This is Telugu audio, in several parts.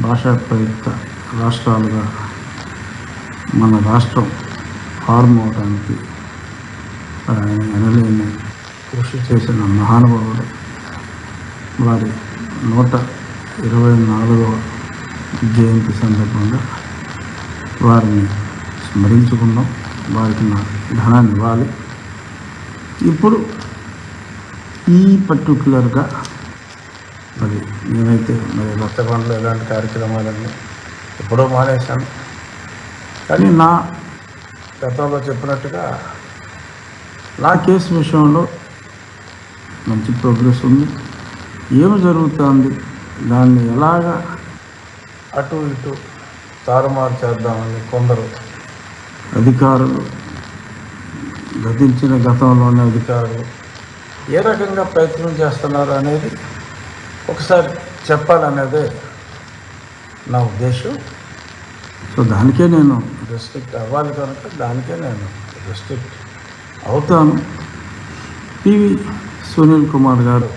భాషా ప్రయుక్త రాష్ట్రాలుగా మన రాష్ట్రం ఫార్మ్ అవడానికి ఆయన ఎనలేని కృషి చేసిన మహానుభావుడు. వారి 124వ జయంతి సందర్భంగా వారిని స్మరించుకున్నాం. వారికి నా ఘనాన్ని ఇవ్వాలి. ఇప్పుడు ఈ పర్టికులర్గా మరి నేనైతే రక్తబంధులు ఎలాంటి కార్యక్రమాలన్నీ ఎప్పుడో మానేశాను. కానీ నా గతంలో చెప్పినట్టుగా నా కేసు విషయంలో మంచి ప్రోగ్రెస్ ఉంది. ఏమి జరుగుతుంది, దాన్ని ఎలాగా అటు ఇటు తారుమారు చేద్దామని కొందరు అధికారులు, గతంలోనే అధికారులు ఏ రకంగా ప్రయత్నం చేస్తున్నారు అనేది ఒకసారి చెప్పాలనేదే నా ఉద్దేశం. సో దానికే నేను రెస్ట్రిక్ట్ అవ్వాలి కనుక దానికే నేను రెస్ట్రిక్ట్ అవుతాను. పివి సునీల్ కుమార్ గారు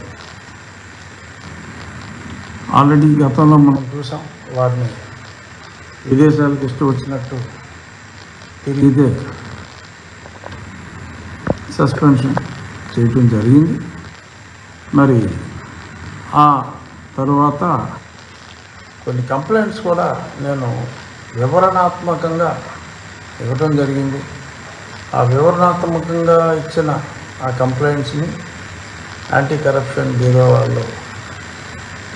ఆల్రెడీ గతంలో మనం చూసాం. వారిని విదేశాలకు ఇష్టం వచ్చినట్టు తిరిగితే సస్పెన్షన్ చేయటం జరిగింది. మరి ఆ తరువాత కొన్ని కంప్లైంట్స్ కూడా నేను వివరణాత్మకంగా ఇవ్వటం జరిగింది. ఆ వివరణాత్మకంగా ఇచ్చిన ఆ కంప్లైంట్స్ని యాంటీ కరప్షన్ బ్యూరో వాళ్ళు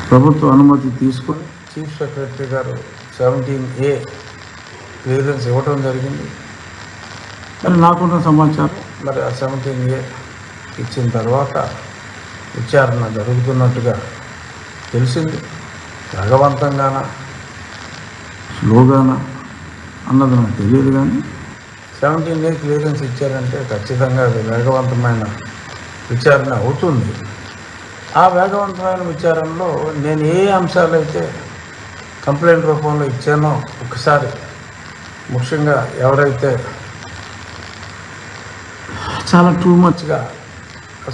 ప్రభుత్వ అనుమతి తీసుకుని చీఫ్ సెక్రటరీ గారు 17A క్లియరెన్స్ ఇవ్వటం జరిగింది. మరి నాకున్న సమాచారం మరి ఆ 17A ఇచ్చిన తర్వాత విచారణ జరుగుతున్నట్టుగా తెలిసింది. వేగవంతంగానా స్లోగానా అన్నది నాకు తెలియదు. కానీ 17A క్లియరెన్స్ ఇచ్చారంటే ఖచ్చితంగా అది వేగవంతమైన విచారణ అవుతుంది. ఆ వేగవంతమైన విచారణలో నేను ఏ అంశాలైతే కంప్లైంట్ రూపంలో ఇచ్చానో ఒకసారి ముఖ్యంగా ఎవరైతే చాలా టూ మచ్గా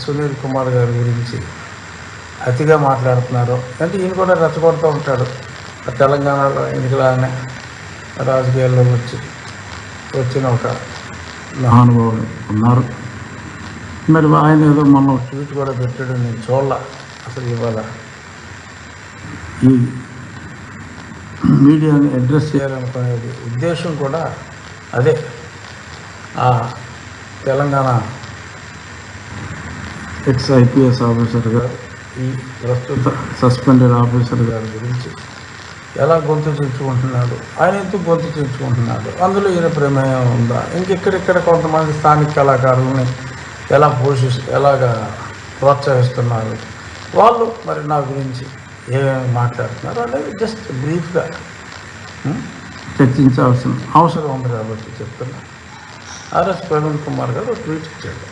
సునీల్ కుమార్ గారి గురించి అతిగా మాట్లాడుతున్నారో, అంటే ఈయన కూడా రెచ్చగొడుతూ ఉంటాడు. తెలంగాణలో ఎన్నికలానే రాజకీయాల్లో వచ్చిన ఒక మహానుభావులు ఉన్నారు. మరి ఆయన ఏదో మొన్న ట్వీట్ కూడా పెట్టాడు, నేను చూడాల. అసలు ఇవాళ ఈ మీడియాని అడ్రస్ చేయాలనుకునేది ఉద్దేశం కూడా అదే. ఆ తెలంగాణ ex-IPS ఆఫీసర్ గారు, ఈ ప్రస్తుత సస్పెండెడ్ ఆఫీసర్ గారి గురించి ఎలా గొంతు చించుకుంటున్నాడు, ఆయన ఎందుకు గొంతు చించుకుంటున్నాడు, అందులో ఈయన ప్రమేయం ఉందా, ఇంకెక్కడెక్కడ కొంతమంది స్థానిక కళాకారులని ఎలాగా ప్రోత్సహిస్తున్నారు, వాళ్ళు మరి నా గురించి ఏమేమి మాట్లాడుతున్నారు అనేది జస్ట్ బ్రీఫ్గా చర్చించాల్సిన అవసరం ఉంది కాబట్టి చెప్తున్నా. ఆర్ఎస్ ప్రవీణ్ కుమార్ గారు ట్వీట్ ఇచ్చాడు.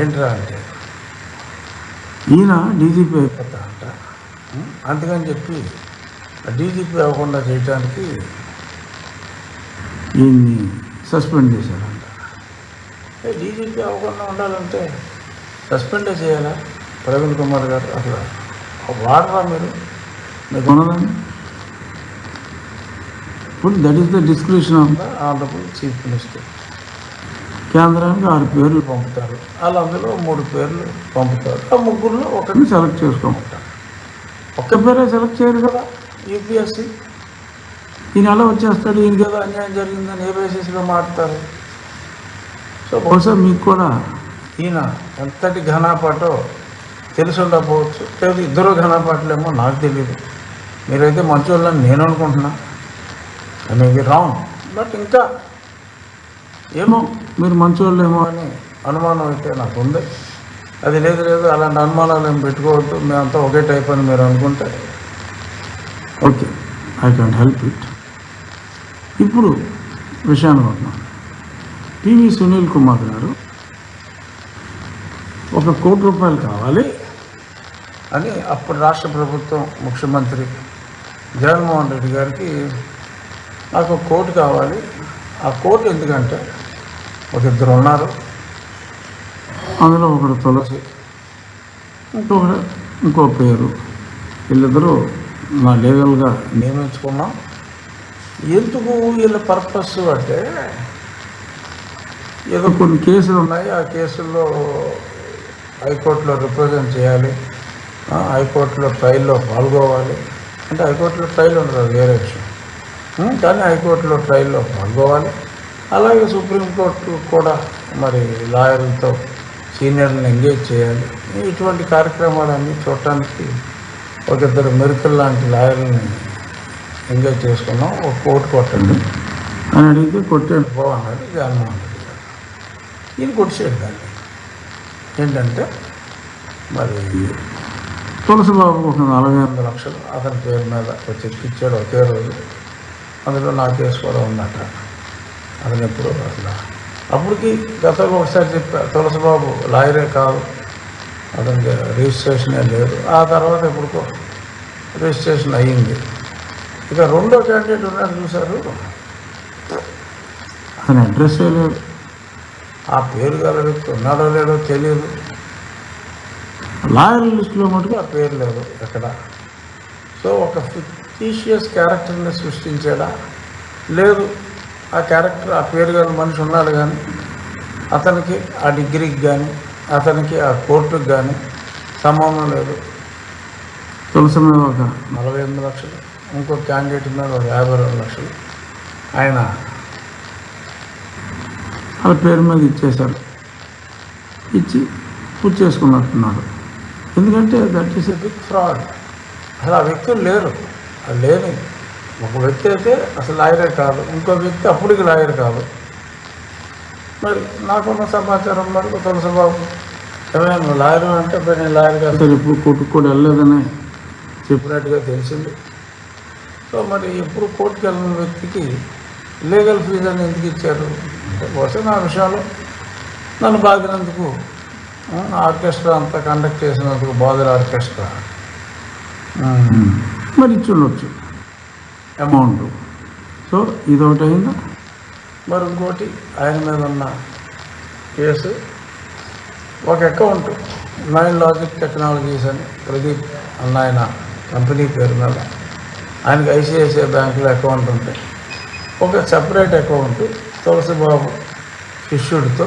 ఏంట్రా అంటే, ఈయన డీజీపీ అయిపోతా అంట, అందుకని చెప్పి డీజీపీ అవ్వకుండా చేయడానికి ఈయన్ని సస్పెండ్ చేశారంట. డీజీపీ అవ్వకుండా ఉండాలంటే సస్పెండే చేయాలా ప్రవీణ్ కుమార్ గారు? అసలు వాడరా మీకు ఉన్నదని? ఇప్పుడు that is the description of the Andhra Pradesh chief minister. కేంద్రానికి 6 పేర్లు పంపుతారు, వాళ్ళు అందులో 3 పేర్లు పంపుతారు. ఆ ముగ్గురులో ఒకరిని సెలెక్ట్ చేసుకోమంటారు. ఒక్క పేరే సెలెక్ట్ చేయరు కదా యూపీఎస్సీ. ఈయన ఎలా వచ్చేస్తాడు, ఈయనకి ఏదో అన్యాయం జరిగిందని ఏ బేసిస్లో మాట్లాడతారు. సో బహుశా మీకు కూడా ఈయన ఎంతటి ఘనాపాటో తెలిసి ఉండకపోవచ్చు, లేదు ఇద్దరు ఘనాపాటలేమో నాకు తెలియదు. మీరైతే మంచోళ్ళని నేను అనుకుంటున్నా, అనేది రాంగ్. బట్ ఇంకా ఏమో మీరు మంచోళ్ళేమో అని అనుమానం అయితే నాకు ఉంది. అది లేదు అలాంటి అనుమానాలు ఏమి పెట్టుకోవద్దు, మేమంతా ఒకే టైప్ అని మీరు అనుకుంటే okay, I can't help it. ఇప్పుడు విషయాన్ని వస్తున్నాను. పివి సునీల్ కుమార్ గారు ₹1 కోటి కావాలి అని అప్పుడు రాష్ట్ర ప్రభుత్వం ముఖ్యమంత్రి జగన్మోహన్ రెడ్డి గారికి నాకు 1 కోటి కావాలి. ఆ 1 కోటి ఎందుకంటే ఇద్దరు ఉన్నారు, అందులో ఒకడు తులసి, ఇంకో పేరు, వీళ్ళిద్దరూ మా లీగల్గా నియమించుకున్నాం. ఎందుకు వీళ్ళ పర్పస్ అంటే ఏదో కొన్ని కేసులు ఉన్నాయి, ఆ కేసుల్లో హైకోర్టులో రిప్రజెంట్ చేయాలి, హైకోర్టులో ట్రయల్లో పాల్గొవాలి. అంటే హైకోర్టులో ట్రయల్ ఉండదు, వేరే విషయం. కానీ హైకోర్టులో ట్రయల్లో పాల్గొవాలి. అలాగే సుప్రీంకోర్టు కూడా మరి లాయర్లతో సీనియర్లను ఎంగేజ్ చేయాలి. ఇటువంటి కార్యక్రమాలన్నీ చూడటానికి ఒక ఇద్దరు మెరికల్ లాంటి లాయర్లని ఎంగేజ్ చేసుకున్నాం. ఒక కోర్టు కొట్టండి అని అడిగితే కొట్టేది బాగున్నాడు జగన్మోహన్ రెడ్డి గారు. ఇది కొట్టేది దాన్ని ఏంటంటే మరి తులసిబాబు ఒక 48 లక్షలు అతని పేరు మీద ఒక చెక్ ఇచ్చాడు ఒకే రోజు. అందులో నా కేసు కూడా ఉందట. అతను ఎప్పుడు అసలు అప్పటికి గతంలో ఒకసారి చెప్పా, తులసిబాబు లాయరే కాదు, అతనికి రిజిస్ట్రేషనే లేదు. ఆ తర్వాత ఎప్పుడుకో రిజిస్ట్రేషన్ అయ్యింది. ఇక రెండో క్యాండిడేట్ ఉన్నాడు చూశారు, అతని అడ్రస్సే లేదు. ఆ పేరు గల వ్యక్తి ఉన్నాడో లేదో తెలియదు. లాయర్ లిస్టులో మటుకు ఆ పేరు లేదు ఎక్కడ. సో ఒక ఫిక్టీషియస్ క్యారెక్టర్ని సృష్టించాడా లేదు, ఆ క్యారెక్టర్ ఆ పేరు గల మనిషి ఉన్నాడు, కానీ అతనికి ఆ డిగ్రీకి కానీ అతనికి ఆ కోర్టుకి కానీ సంబంధం లేదు. తులసి మీద ఒక 48 లక్షలు, ఇంకో క్యాండిడేట్ మీద ఒక 52 లక్షలు ఆయన వాళ్ళ పేరు మీద ఇచ్చేశారు. ఇచ్చి పూర్తి చేసుకున్నట్టున్నాడు. ఎందుకంటే that is a big fraud. అసలు ఆ వ్యక్తులు లేరు. అది లేని ఒక వ్యక్తి అయితే అసలు లాయరే కాదు, ఇంకో వ్యక్తి అప్పటికి లాయర్ కాదు. మరి నాకున్న సమాచారం వరకు తులసిబాబు ఏమైనా నువ్వు లాయర్ అంటే నేను లాయర్ కాదు, ఎప్పుడు కోర్టుకు కూడా వెళ్ళలేదని చెప్పినట్టుగా తెలిసింది. సో మరి ఎప్పుడు కోర్టుకు వెళ్ళిన వ్యక్తికి లీగల్ ఫీజు అని ఎందుకు ఇచ్చారు అంటే బహుశా నా విషయంలో నన్ను బాధినందుకు, ఆర్కెస్ట్రా అంతా కండక్ట్ చేసినందుకు బాధల ఆర్కెస్ట్రా మరి ఇచ్చుండొచ్చు అమౌంట్. సో ఇదొకటి అయిందా. మరి ఇంకోటి ఆయన మీద ఉన్న కేసు, ఒక అకౌంట్ 9 లాజిక్ టెక్నాలజీస్ అని ప్రదీప్ అన్న ఆయన కంపెనీ పేరు మీద ఆయనకి ఐసిఐసిఐ బ్యాంకులో అకౌంట్ ఉంటే ఒక సెపరేట్ అకౌంట్ తులసిబాబు శిష్యుడితో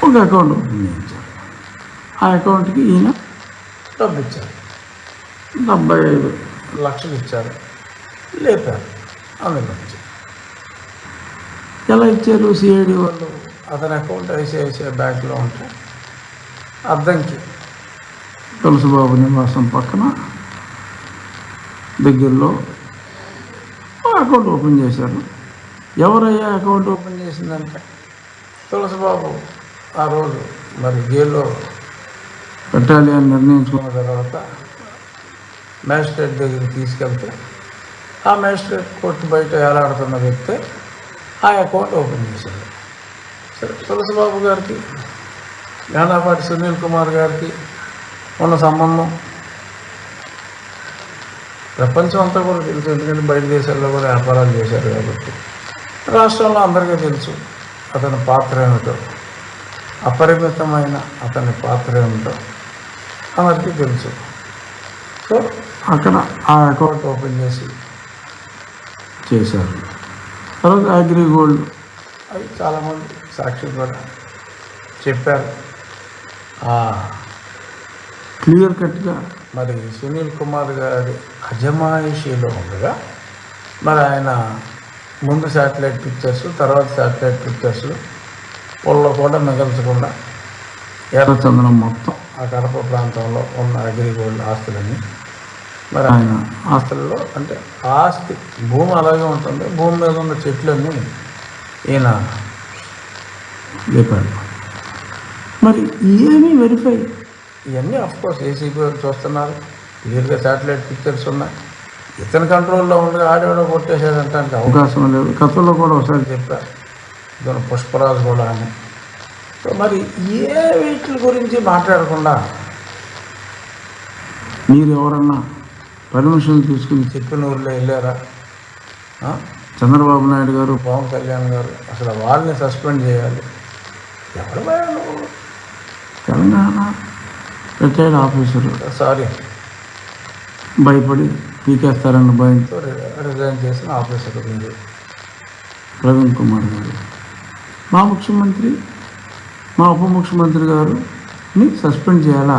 ఒక అకౌంట్ ఓపెన్ చేయించారు. ఆ అకౌంట్కి ఈయన డబ్బు ఇచ్చారు, 75 లక్షలు ఇచ్చారు, లేపారు. అందులోంచి ఎలా ఇచ్చారు, సిఐడి వాళ్ళు అతని అకౌంట్ ఐసిఐసిఐ బ్యాంకులో ఉంటే అద్దంకి తులసిబాబు నివాసం పక్కన దగ్గరలో అకౌంట్ ఓపెన్ చేశారు. ఎవరయ్యా అకౌంట్ ఓపెన్ చేసిందంటే తులసిబాబు ఆ రోజు మరి జైల్లో పెట్టాలి అని నిర్ణయించుకున్న తర్వాత మ్యాజిస్ట్రేట్ దగ్గరికి తీసుకెళ్తే ఆ మ్యాజిస్ట్రేట్ కోర్టు బయట ఏలాడుతున్న వ్యక్తే ఆ అకౌంట్ ఓపెన్ చేశాడు. సరే, తులసిబాబు గారికి గానాపాటి సునీల్ కుమార్ గారికి ఉన్న సంబంధం ప్రపంచం అంతా కూడా తెలుసు. ఎందుకంటే బయట దేశాల్లో కూడా వ్యాపారాలు చేశారు కాబట్టి రాష్ట్రంలో అందరికీ తెలుసు అతని పాత్ర ఏమిటో, అపరిమితమైన అతని పాత్ర ఏమిటో అందరికీ తెలుసు. సో అక్కడ ఆ అకౌంట్ ఓపెన్ చేశారు. తర్వాత అగ్రిగోల్డ్ అవి చాలామంది సాక్షి కూడా చెప్పారు. క్లియర్ కట్గా మరి సునీల్ కుమార్ గారి అజమాయిషీలో ఉండగా మరి ఆయన ముందు శాటిలైట్ పిక్చర్స్, తర్వాత శాటిలైట్ పిక్చర్స్లో పొల్లో కూడా మిగల్చకుండా ఎర్రచందనం మొత్తం ఆ కడప ప్రాంతంలో ఉన్న అగ్రిగోల్డ్ ఆస్తులన్నీ మరి ఆయన ఆస్తులలో, అంటే ఆస్తి భూమి అలాగే ఉంటుంది, భూమి మీద ఉన్న చెట్లన్నీ ఈయన లేపాడు. మరి ఏమీ వెరిఫై, ఇవన్నీ అఫ్కోర్స్ ఏసీబీ చూస్తున్నారు, క్లియర్గా శాటిలైట్ పిక్చర్స్ ఉన్నాయి. ఇతని కంట్రోల్లో ఉండగా ఆడేవాడో కొట్టేసాడంటే అవకాశం లేదు. కథల్లో కూడా ఒకసారి చెప్పారు, ఇతను పుష్పరాజు కూడా అని. సో మరి ఏ వీటి గురించి మాట్లాడకుండా మీరు ఎవరన్నా పర్మిషన్ తీసుకుని చెప్పిన ఊళ్ళో వెళ్ళారా? చంద్రబాబు నాయుడు గారు, పవన్ కళ్యాణ్ గారు అసలు వాళ్ళని సస్పెండ్ చేయాలి. ఎవరు తెలంగాణ రిటైర్డ్ ఆఫీసరు, సారీ భయపడి పీకేస్తారన్న భయంతో రిజైన్ చేసిన ఆఫీసర్ మీరు ప్రవీణ్ కుమార్ గారు. మా ముఖ్యమంత్రి మా ఉప ముఖ్యమంత్రి గారుని సస్పెండ్ చేయాలా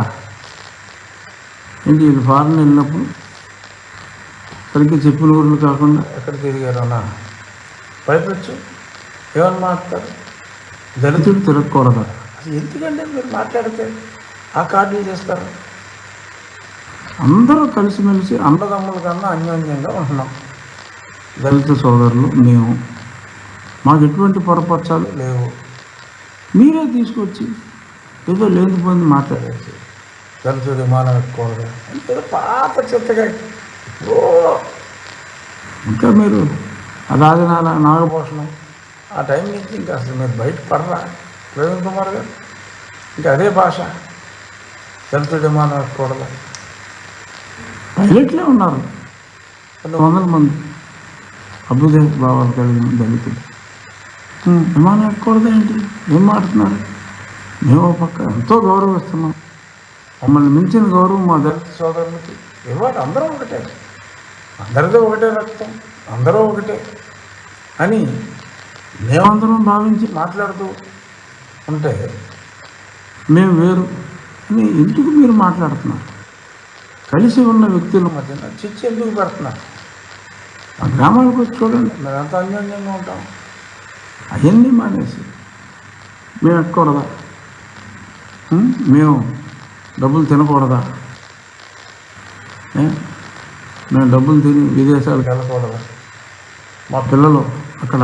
ఏంటి? వీళ్ళు ఫారెన్ వెళ్ళినప్పుడు సరిగ్గా చెప్పిన ఊళ్ళు కాకుండా ఎక్కడ తిరిగారన్నా భయపడచ్చు. ఏమని మాట్లాడతారు? దళితుడు తిరగకూడదా? అసలు ఎందుకంటే మీరు మాట్లాడితే ఆ కార్డులు చేస్తారు. అందరూ కలిసిమెలిసి అన్నదమ్ముల కన్నా అన్యోన్యంగా ఉంటున్నాం. దళిత సోదరులు మేము, మాకు ఎటువంటి పొరపచ్చాలు లేవు. మీరే తీసుకొచ్చి ఏదో లేనిపోయింది మాట్లాడేసి దళితుడు విమానం ఎక్కకూడదు అంటే పాత చెత్తగా ఇంకా మీరు రాజనాల నాగభూషణం ఆ టైం నుంచి ఇంకా అసలు మీరు బయట పడరా ప్రవీణ్ కుమార్ గారు? ఇంకా అదే భాష, దళితుడు విమానం ఎక్కకూడదు. పైలట్లే ఉన్నారు కొన్ని వందల మంది అభ్యుదయ భావాలు కలిగిన దళితులు. విమానం ఎక్కకూడదు ఏంటి? ఏం మాట్లాడుతున్నారు? మేము పక్క ఎంతో గౌరవిస్తున్నాం. మమ్మల్ని మించిన గౌరవం మా దళిత సోదరులకి ఇవ్వాలి. అందరం ఒకటే, అందరిదో ఒకటే రక్తం, అందరూ ఒకటే అని మేమందరం భావించి మాట్లాడుతూ ఉంటే మేము వేరు అని ఎందుకు మీరు మాట్లాడుతున్నారు? కలిసి ఉన్న వ్యక్తుల మధ్యన చిచ్చు ఎందుకు పెడుతున్నారు? ఆ గ్రామాలకు వచ్చి చూడండి, మేము ఎంత అన్యోన్యంగా ఉంటాం. అవన్నీ మానేసి మేము ఎక్కకూడదా? మేము డబ్బులు తినకూడదా? మేము డబ్బులు తిని విదేశాలకు వెళ్ళకూడదా? మా పిల్లలు అక్కడ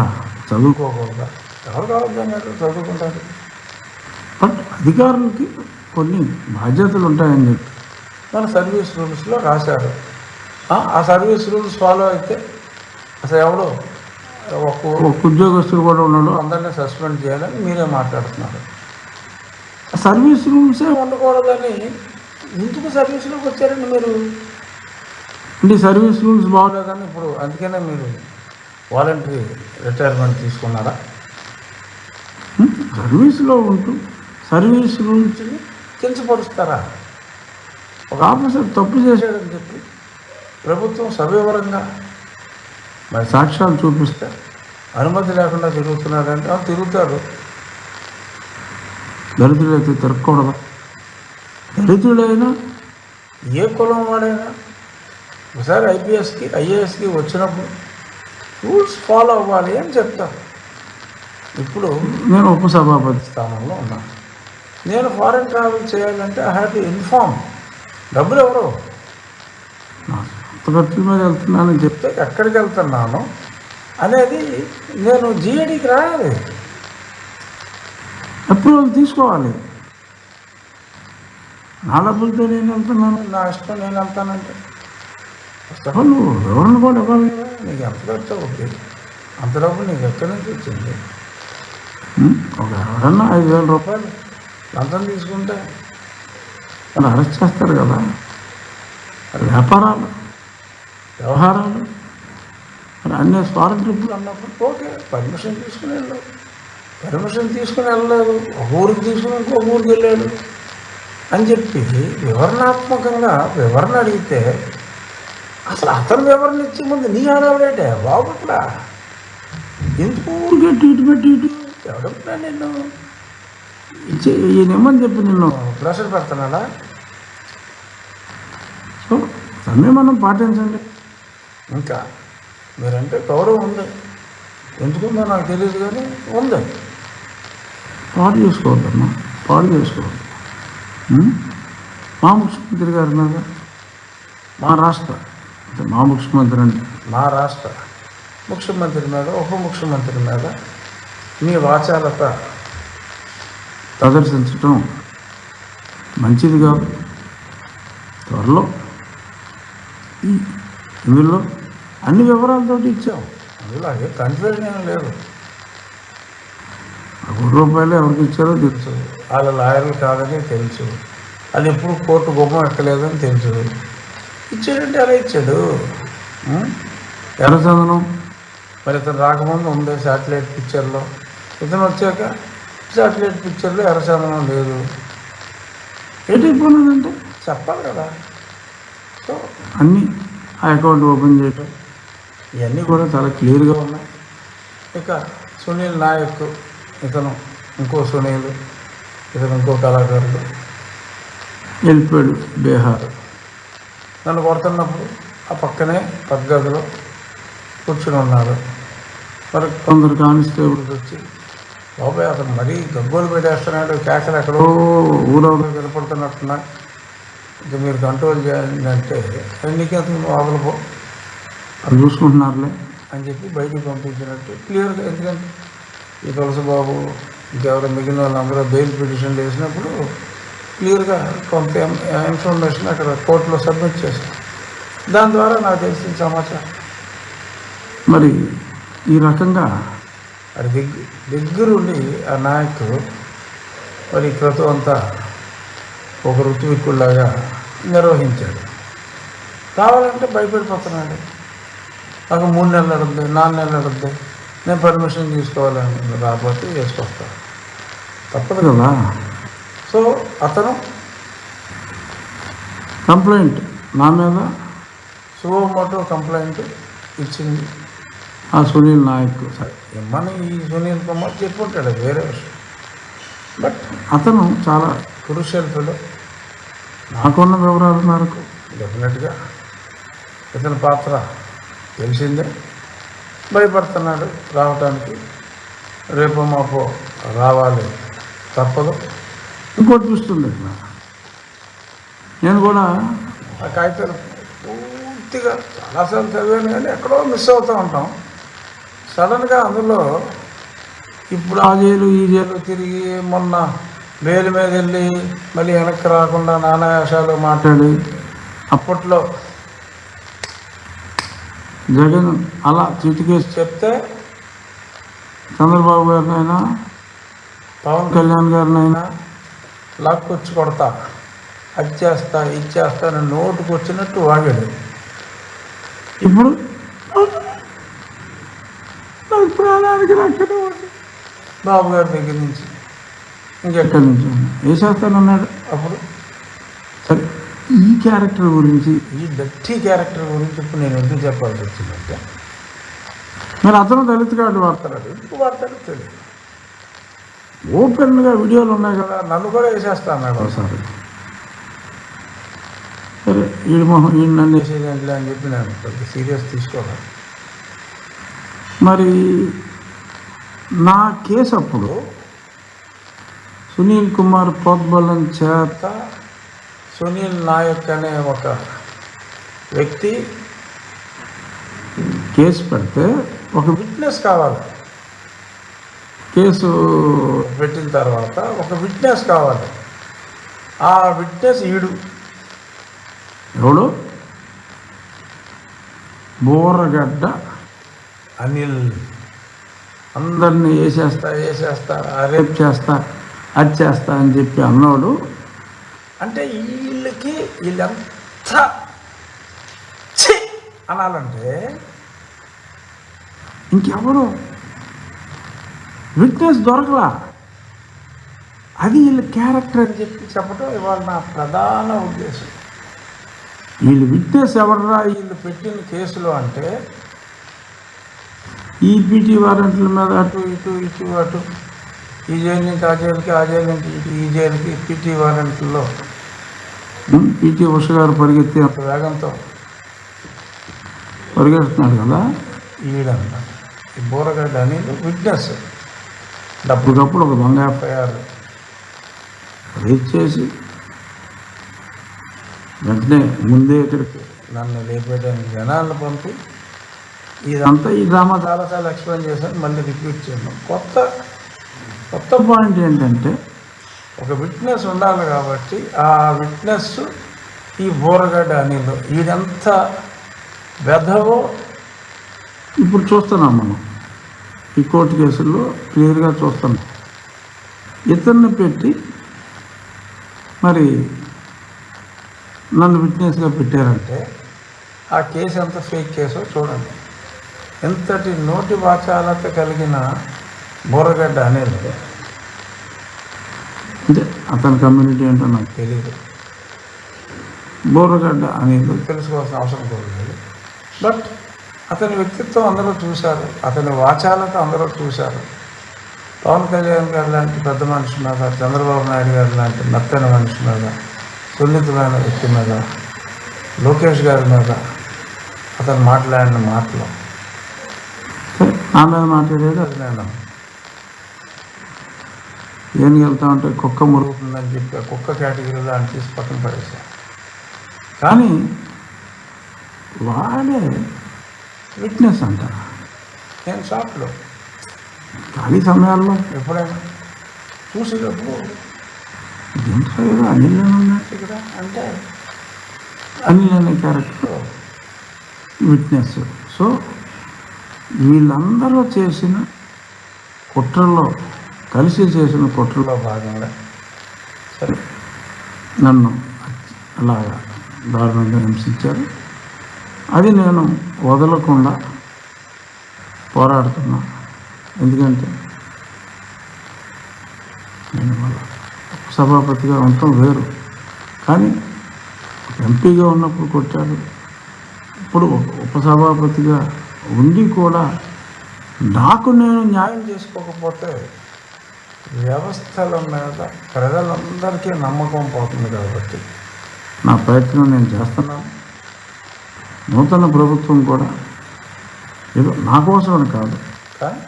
చదువుకోకూడదా? ఎవరు కావద్దు చదువుకుంటారు. బట్ అధికారులకి కొన్ని బాధ్యతలు ఉంటాయని చెప్పి మన సర్వీస్ రూల్స్లో రాశారు. ఆ సర్వీస్ రూల్స్ ఫాలో అయితే అసలు ఎవడో ఒక ఉద్యోగస్తులు కూడా ఉన్నాడు, అందరినీ సస్పెండ్ చేయాలని మీరే మాట్లాడుతున్నారు. సర్వీస్ రూల్సే ఉండకూడదని ఎందుకు సర్వీస్లోకి వచ్చారండి మీరు? అంటే సర్వీస్ రూల్స్ బాగోలేదని ఇప్పుడు అందుకనే మీరు వాలంటరీ రిటైర్మెంట్ తీసుకున్నారా? సర్వీస్లో ఉంటూ సర్వీస్ రూల్స్ని కించపరుస్తారా? ఒక ఆఫీసర్ తప్పు చేశాడని చెప్పి ప్రభుత్వం సవివరంగా మరి సాక్ష్యాలు చూపిస్తే అనుమతి లేకుండా తిరుగుతున్నారంటే తిరుగుతారు. దళితులైతే తిరగకూడదా? దళితుడైనా ఏ కులం వాడైనా ఒకసారి ఐపీఎస్కి ఐఏఎస్కి వచ్చినప్పుడు రూల్స్ ఫాలో అవ్వాలి అని చెప్తాను. ఇప్పుడు నేను ఉపసభాపతి స్థానంలో ఉన్నాను. నేను ఫారెన్ ట్రావెల్ చేయాలంటే ఐ హ్యావ్ టు ఇన్ఫార్మ్. డబ్బులు ఎవరు ఖర్చుల మీద వెళ్తున్నానని చెప్తే ఎక్కడికి వెళ్తున్నాను అనేది నేను జిఏడికి రాయాలి, అప్రూవల్ తీసుకోవాలి. నా డబ్బులతో నేను వెళ్తున్నాను, నా ఇష్టం నేను వెళ్తానంటే నువ్వు ఎవరిని కూడా ఇవ్వాలి. నీకు ఎంత ఖర్చు అవుతుంది? అంత డబ్బు నీకు ఎక్కడి నుంచి వచ్చింది? ఒక ఎవరన్నా 5,000 రూపాయలు లంచం తీసుకుంటే వాళ్ళు అరెస్ట్ చేస్తారు కదా. వ్యాపారాలు వ్యవహారాలు మరి అన్ని ఫారెన్ ట్రిప్పులు అన్నప్పుడు ఓకే పర్మిషన్ తీసుకుని వెళ్ళాడు. పర్మిషన్ తీసుకుని వెళ్ళలేదు, ఒక ఊరికి తీసుకుని ఇంకో ఊరికి వెళ్ళాడు అని చెప్పి వివరణాత్మకంగా వివరణ అడిగితే అసలు అతను వివరణ ఇచ్చే ముందు నీ ఆడవాడే బాగుట్లా ఎందుకు ఊరికే ట్రీట్మెంట్ ఇటు ఎవడన్నా నిన్ను ఈయనేమని చెప్పి నిన్ను ప్రెషర్ పెడుతున్నాడా? సో సంయమనం పాటించండి. ఇంకా మీరంటే గౌరవం ఉంది, ఎందుకుందో నాకు తెలియదు కానీ ఉంది. పాడు చేసుకోవద్దమ్మా, పాడు చేసుకోవద్దు. మా ముఖ్యమంత్రి గారి మీద మా రాష్ట్ర అంటే మా ముఖ్యమంత్రి అంటే మా రాష్ట్ర ముఖ్యమంత్రి మీద ఉప ముఖ్యమంత్రి మీద మీ వాచాలత ప్రదర్శించటం మంచిది కాదు. త్వరలో ఇందులో అన్ని వివరాలతో ఇచ్చాం, అందులో అదే కన్ఫ్యూజన్ ఏం లేదు. ₹1 ఎవరికి ఇచ్చారో తెలుసు, వాళ్ళ లాయర్లు కాదని తెలుసు, అది ఎప్పుడు కోర్టు గుమ్మం ఎక్కలేదని తెలుసు. ఇచ్చాడంటే అలా ఇచ్చాడు. ఎర్రచందనం మరి ఇతను రాకముందు ఉంది శాటిలైట్ పిక్చర్లో, ఇతను వచ్చాక శాటిలైట్ పిక్చర్లో ఎర్రచందనం లేదు. ఏంటి అయిపోయినదంటే చెప్పాలి కదా. సో అన్నీ ఆ అకౌంట్ ఓపెన్ చేయటం ఇవన్నీ కూడా చాలా క్లియర్గా ఉన్నాయి. ఇక సునీల్ నాయక్, ఇతను ఇంకో సునీల్, ఇతను ఇంకో కళాకారుడు వెళ్ళిపోయాడు బీహార్. నన్ను కొడుతున్నప్పుడు ఆ పక్కనే పక్క గదిలో కూర్చుని ఉన్నారు. మరి కొందరు కానిస్టేబుల్స్ వచ్చి, బాబాయ్ అతను మరీ గగ్గోలు పెట్టేస్తున్నాడు, కేకలు ఎక్కడో ఊరవలో వినపడుతున్నట్టున్నా, ఇంకా మీరు కంట్రోల్ చేయాలి అంటే ఎన్నికే అతను లోపలిపో అది చూసుకుంటున్నారులే అని చెప్పి బయటికి పంపించినట్టు క్లియర్గా. ఎందుకంటే ఈ తులసిబాబు ఇంకెవరో మిగిలిన వాళ్ళందరూ బెయిల్ పిటిషన్లు వేసినప్పుడు క్లియర్గా కొంత ఇన్ఫర్మేషన్ అక్కడ కోర్టులో సబ్మిట్ చేశాను. దాని ద్వారా నాకు తెలిసిన సమాచారం. మరి ఈ రకంగా అది దగ్గరుండి ఆ నాయకు మరి క్రతువు అంతా ఒక ఋతువిక్కుల్లాగా నిర్వహించాడు. కావాలంటే భయపడిపోతున్నాడు. నాకు 3 నెలలు అడుగుతుంది, 4 నెలలు అడుగుతుంది, నేను పర్మిషన్ తీసుకోవాలని రాకపోతే వేసుకొస్తాను, తప్పదు కదా. సో అతను కంప్లైంట్ నా మీద సుమోటో కంప్లైంట్ ఇచ్చింది ఆ సునీల్ నాయక్. సరే ఇమ్మని ఈ సునీల్ కుమార్ చెప్పుంటాడు, వేరే విషయం. బట్ అతను చాలా క్రూషియల్ ఫెలో. నాకున్న వివరాల మేరకు డెఫినెట్గా ఇతని పాత్ర తెలిసిందే. భయపడుతున్నాడు రావటానికి, రేపో మాపో రావాలి, తప్పదు. ఇంకోటి చూస్తుంది నేను కూడా ఆ కాగితాలు పూర్తిగా చాలాసార్లు చదివాను, కానీ ఎక్కడో మిస్ అవుతూ ఉంటాం. సడన్గా అందులో ఇప్పుడు ఆ జైలు ఈ జైలు తిరిగి మొన్న బెయిల్ మీద వెళ్ళి మళ్ళీ వెనక్కి రాకుండా నానాయాసాలు మాట్లాడి అప్పట్లో జగన్ అలా చిటికేసి చెప్తే చంద్రబాబు గారినైనా పవన్ కళ్యాణ్ గారినైనా లాక్కొచ్చి కొడతా, అది చేస్తా ఇది చేస్తా అని నోటుకు వచ్చినట్టు వాగాడు. ఇప్పుడు ప్రాణానికి రక్షణ బాబు గారి దగ్గర నుంచి ఇంకెక్కడి నుంచి వేసేస్తానన్నాడు. అప్పుడు సరే ఈ క్యారెక్టర్ గురించి, ఈ డర్టీ క్యారెక్టర్ గురించి ఇప్పుడు నేను ఎందుకు చెప్పాల్సి వచ్చిందంటే, మరి అతను దళిత కార్డు వాడతాడు, ఎందుకు వాడతాడో తెలియదు. ఓపెన్గా వీడియోలు ఉన్నాయి కదా, నన్ను కూడా వేసేస్తా అన్నాడు ఒకసారి. సరే వీడి మొహం వీడి నన్ను వేసేదేంటిలే అని చెప్పి నేను పెద్ద సీరియస్ తీసుకోవాలి. మరి నా కేసు అప్పుడు సునీల్ కుమార్ ప్రోద్బలం చేత సునీల్ నాయక్ అనే ఒక వ్యక్తి కేసు పెడితే ఒక విట్నెస్ కావాలి. కేసు పెట్టిన తర్వాత ఒక విట్నెస్ కావాలి. ఆ విట్నెస్ ఎవడు బోరగడ్డ అనిల్. అందరినీ వేసేస్తా రేప్ చేస్తా అది చేస్తా అని చెప్పి అన్నాడు. అంటే వీళ్ళంతా అనాలంటే ఇంకెవరు విట్నెస్ దొరకలా. అది వీళ్ళ క్యారెక్టర్ అని చెప్పి చెప్పడం ఇవాళ నా ప్రధాన ఉద్దేశం. వీళ్ళు విట్నెస్ ఎవర్రా వీళ్ళు పెట్టిన కేసులో అంటే, ఈ పీటీ వారెంట్ల మీద అటు ఈ జైలు నుంచి ఆ జైలుకి, ఆ జైలు నుంచి ఈ జైలుకి పీటీ వారెంట్లలో పీటీ ఉష గారు పరిగెత్తి అంత వేగంతో పరిగెడుతున్నాడు కదా ఈడంట. ఈ బోరగడ్డ అనేది విట్నెస్. అప్పటికప్పుడు ఒక దొంగ ఎఫ్ఐఆర్ రేజ్ చేసి వెంటనే ముందే ఇక్కడికి నన్ను లేపేయడానికి జనాలను పంపి ఇదంతా ఈ డ్రామా చాలాసార్లు ఎక్స్ప్లెయిన్ చేశాను, మళ్ళీ రిపీట్ చేయను. కొత్త పాయింట్ ఏంటంటే, ఒక విట్నెస్ ఉండాలి కాబట్టి ఆ విట్నెస్ ఈ బోరగడ్డ అనిల్. ఈడంత వెధవో ఇప్పుడు చూస్తున్నాం మనం ఈ కోర్టు కేసుల్లో క్లియర్గా చూస్తున్నాం. ఇతన్ని పెట్టి మరి నన్ను విట్నెస్గా పెట్టారంటే ఆ కేసు ఎంత ఫేక్ కేసో చూడండి. ఎంతటి నోటి వాచాలత కలిగిన బోరగడ్డ అనేది. అంటే అతని కమ్యూనిటీ ఏంటో నాకు తెలియదు. బోరగడ్డ అనేది తెలుసుకోవాల్సిన అవసరం కూడా లేదు. బట్ అతని వ్యక్తిత్వం అందరూ చూశారు, అతని వాచాలతో అందరూ చూశారు. పవన్ కళ్యాణ్ గారు లాంటి పెద్ద మనిషి మీద, చంద్రబాబు నాయుడు గారు లాంటి మెత్తైన మనిషి మీద, సున్నితమైన వ్యక్తి మీద, లోకేష్ గారి మీద అతను మాట్లాడిన మాటలు నా మీద మాట్లాడేది అది నేను ఏం వెళ్తా ఉంటే కుక్క మురుగుతుందని చెప్పి కుక్క కేటగిరీలో అని తీసి పక్కన పడేశాను. కానీ వాడే విట్నెస్ అంట. నేను షాప్లో ఖాళీ సమయాల్లో ఎప్పుడైనా చూసేటప్పుడు దీంట్లో ఏదో అనిల్ అని ఉన్నట్టు ఇక్కడ అంటే అనిల్ అనే క్యారెక్టర్ విట్నెస్. సో వీళ్ళందరూ చేసిన కుట్రల్లో కలిసి చేసిన కుట్రలో భాగంగా సరే నన్ను అలాగా దారుణంగా హింసించారు. అది నేను వదలకుండా పోరాడుతున్నా. ఎందుకంటే నేను సభాపతిగా ఉండటం వేరు, కానీ ఎంపీగా ఉన్నప్పుడు కొట్టారు. ఇప్పుడు ఉపసభాపతిగా ఉండి కూడా నాకు నేను న్యాయం చేసుకోకపోతే వ్యవస్థల మీద ప్రజలందరికీ నమ్మకం పోతుంది. కాబట్టి నా ప్రయత్నం నేను చేస్తున్నాను. నూతన ప్రభుత్వం కూడా ఏదో నా కోసం అని కాదు, కానీ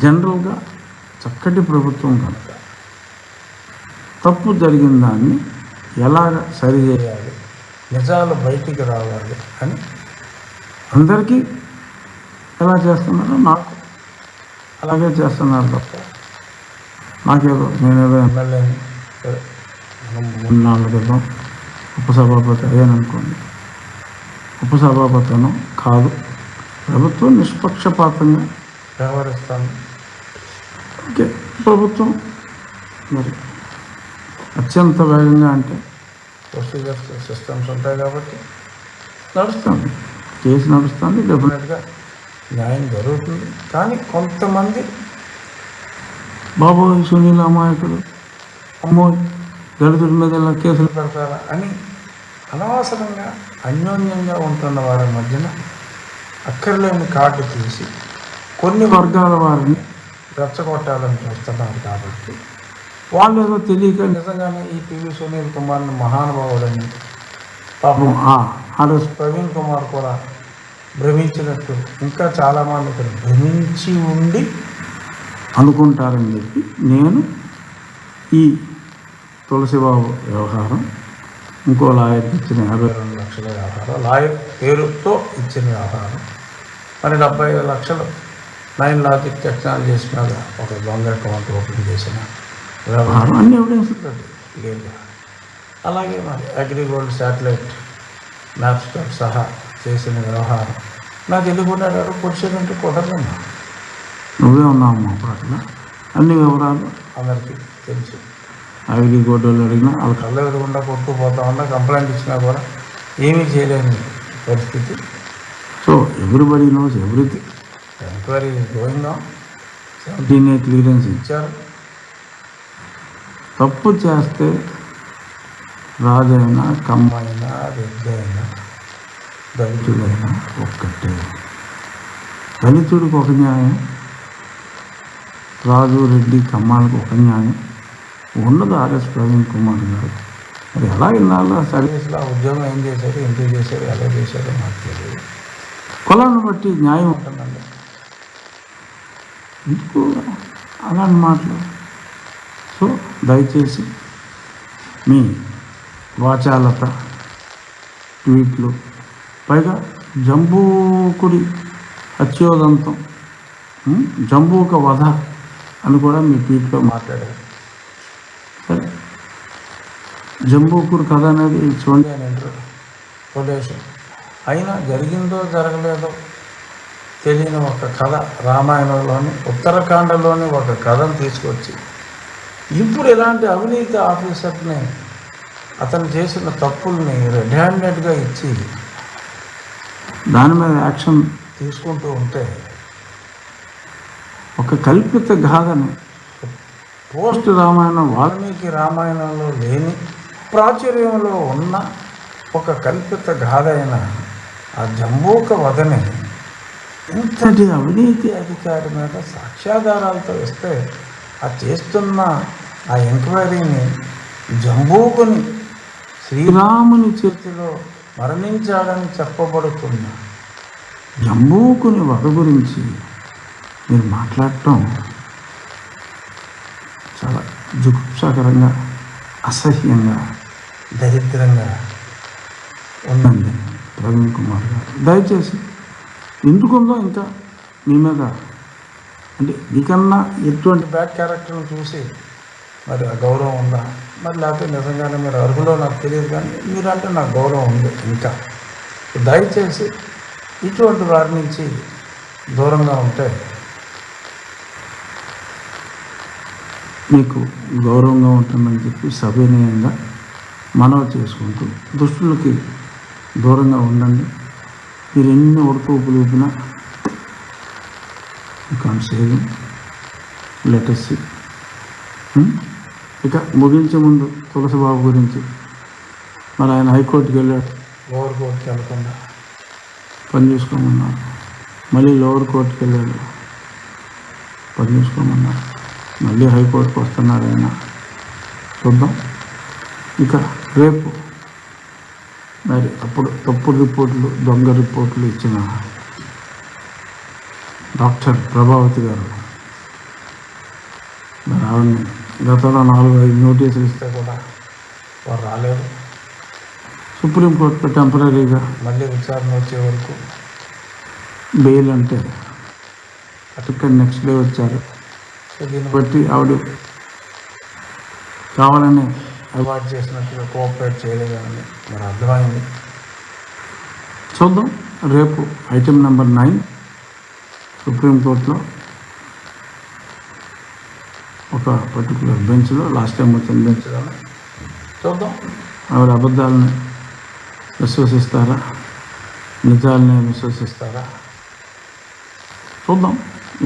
జనరల్గా చక్కటి ప్రభుత్వం కనుక తప్పు జరిగిన దాన్ని ఎలాగ సరిచేయాలి, నిజాలు బయటికి రావాలి అని అందరికీ ఎలా చేస్తున్నారో నాకు అలాగే చేస్తున్నారు తప్ప నాకేదో నేనేదో ఎమ్మెల్యేని 3-4 క్రితం ఉపసభాపతి అయ్యాననుకోండి, ఉపసభాపతిను కాదు, ప్రభుత్వం నిష్పక్షపాతంగా వ్యవహరిస్తాను. ఓకే, ప్రభుత్వం మరి అత్యంత వేగంగా అంటే ప్రొసీజర్స్ సిస్టమ్స్ ఉంటాయి కాబట్టి నడుస్తుంది, కేసు నడుస్తుంది, డెఫినెట్గా న్యాయం జరుగుతుంది. కానీ కొంతమంది బాబోయ్ సునీల్ అమాయకుడు, అమ్మోయ్ దళితుడి మీద ఇలా కేసులు పెడతారా అని అనవసరంగా అన్యోన్యంగా ఉంటున్న వారి మధ్యన అక్కర్లేని కార్డు తీసి కొన్ని వర్గాల వారిని రెచ్చగొట్టాలని చూస్తున్నారు. కాబట్టి వాళ్ళు ఏదో తెలియక నిజంగానే ఈ పివి సునీల్ కుమార్ని మహానుభావుడని పాపం ఆర్ఎస్ ప్రవీణ్ కుమార్ కూడా భ్రమించినట్టు ఇంకా చాలామంది ఇక్కడ భ్రమించి ఉండి అనుకుంటారని చెప్పి నేను ఈ తులసిబాబు వ్యవహారం, ఇంకో లాయర్కి ఇచ్చిన 52 లక్షల వ్యవహారం, లాయర్ పేరుతో ఇచ్చిన వ్యవహారం, మరి 75 లక్షలు 9 లాజిక్ టెక్నాలజీస్ మీద ఒక దొంగ అకౌంట్ ఓపెన్ చేసిన వ్యవహారం అన్ని ఎవిడెన్స్ లేదు. అలాగే మరి అగ్రిగోల్డ్ శాటిలైట్ మ్యాప్స్తో సహా చేసిన వ్యవహారం నాకు ఎందుకున్నాడు పొడిచేదంటే కుదరదమ్మా, నువ్వే ఉన్నావు మా పాటలో అన్ని వివరాలు అందరికీ తెలుసు. అగ్రిగోల్డ్ వాళ్ళు అడిగినా వాళ్ళ కళ్ళ ఎదురుగుండా కొట్టుకుపోతా ఉన్నా, కంప్లైంట్ ఇచ్చినా కూడా ఏమీ చేయలేని పరిస్థితి. So everybody knows everything. Enquiry going on. 17A clearance ఇచ్చారు. తప్పు చేస్తే రాజైనా, కమ్మైనా, రెడ్డి అయినా, దళితుడైనా ఒక్కటే. దళితుడికి ఒక న్యాయం, రాజు, రెడ్డి, కమ్మాలకు ఒక న్యాయం ఉండదు. ఆర్ఎస్ ప్రవీణ్ కుమార్ గారు మరి ఎలా ఇన్నాళ్ళు సర్వీస్లో ఉద్యోగం ఏం చేశారు, ఎందుకు చేశారు, ఎలా చేశారో నాకు తెలియదు. కులాన్ని బట్టి న్యాయం ఉంటుందండి. ఎందుకు అలాంటి మాటలు? సో దయచేసి మీ వాచాలత, ట్వీట్లు, పైగా జంబూకుడి అత్యోదంతం, జంబూక వధ అని కూడా మీ ట్వీట్లో మాట్లాడారు. సరే, జంబూకుడు కథ అనేది చూడండి అని కొటేషన్ అయినా జరిగిందో జరగలేదో తెలియని ఒక కథ రామాయణంలోని ఉత్తరాఖండలోని ఒక కథను తీసుకొచ్చి ఇప్పుడు ఇలాంటి అవినీతి ఆఫీసర్ని అతను చేసిన తప్పుల్ని రెడ్ హ్యాండెడ్గా ఇచ్చి దాని మీద యాక్షన్ తీసుకుంటూ ఉంటే ఒక కల్పిత గాథని పోస్ట్ రామాయణం వాల్మీకి రామాయణంలో లేని ప్రాచుర్యంలో ఉన్న ఒక కల్పిత గాథ అయిన ఆ జంబూక వధని ఇంతటి అవినీతి అధికారి మీద సాక్ష్యాధారాలతో ఇస్తే ఆ చేస్తున్న ఆ ఎంక్వైరీని జంబూకుని శ్రీరాముని చేతిలో మరణించాడని చెప్పబడుతున్న జంబూకుని వధ గురించి మీరు మాట్లాడటం చాలా జుగుప్సాకరంగా, అసహ్యంగా, దరిద్రంగా ఉందండి ప్రవీణ్ కుమార్ గారు. దయచేసి ఎందుకుందో ఇంకా మీ మీద అంటే మీకన్నా ఎటువంటి బ్యాడ్ క్యారెక్టర్ని చూసి మరి ఆ గౌరవం ఉందా, మరి లేకపోతే నిజంగానే మీరు అర్హులో నాకు తెలియదు, కానీ మీరంటే నాకు గౌరవం ఉంది. ఇంకా దయచేసి ఇటువంటి వారి నుంచి దూరంగా ఉంటే మీకు గౌరవంగా ఉంటుందని చెప్పి సవినయంగా మనవి చేసుకుంటూ దుష్టులకి దూరంగా ఉండండి. మీరు ఎన్ని ఉడతూపులు ఊపినా సేవింగ్ లెటర్సీ. ఇక ముగించే ముందు తులసిబాబు గురించి, మరి ఆయన హైకోర్టుకి వెళ్ళాడు, లోవర్ కోర్టుకి వెళ్ళకుండా పని చేసుకోమన్నారు. మళ్ళీ లోవర్ కోర్టుకి వెళ్ళాడు, పని చేసుకోమన్నారు. మళ్ళీ హైకోర్టుకు వస్తున్నారు ఆయన. చూద్దాం. ఇక రేపు మరి అప్పుడు తప్పుడు రిపోర్టులు, దొంగ రిపోర్టులు ఇచ్చిన డాక్టర్ ప్రభావతి గారు, మరి ఆవిడని గతంలో 4-5 నోటీసులు ఇస్తే కూడా వారు రాలేదు. సుప్రీంకోర్టులో టెంపరీగా మళ్ళీ విచారణ వచ్చే వరకు బెయిల్ అంటే అటుక్కడ నెక్స్ట్ డే వచ్చారు. సో దీన్ని బట్టి ఆవిడ కావాలని అవాయిడ్ చేసినట్టుగా కోఆపరేట్ చేయలేదని మరి అర్థమైంది. చూద్దాం. రేపు ఐటెం నెంబర్ 9 సుప్రీంకోర్టులో ఒక పర్టికులర్ బెంచ్లో, లాస్ట్ టైం వచ్చిన బెంచ్లో చూద్దాం. ఆవిడ అబద్ధాలని విశ్వసిస్తారా, నిజాలని విశ్వసిస్తారా, చూద్దాం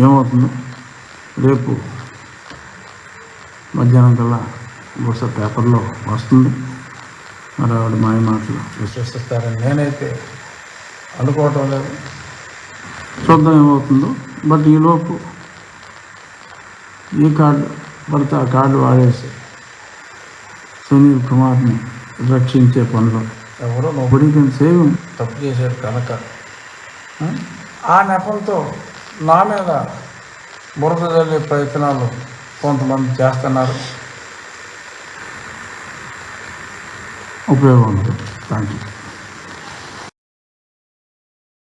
ఏమవుతుందో. రేపు మధ్యాహ్నం కల్లా బహుశా పేపర్లో వస్తుంది. మరి ఆవిడ మాయ మాటలు విశ్వసిస్తారని నేనైతే అనుకోవటం లేదు. చూద్దాం ఏమవుతుందో. బట్ ఈలోపు ఏ కార్డు పడితే ఆ కార్డు వాడేసి సునీల్ కుమార్ని రక్షించే పనిలో ఎవరో నోబడీ కెన్ సేవ్ తప్పు చేశాడు కనుక ఆ నెపంతో నా మీద బురద జల్లే ప్రయత్నాలు కొంతమంది చేస్తున్నారు. ఉపయోగం ఉంది. Thank you.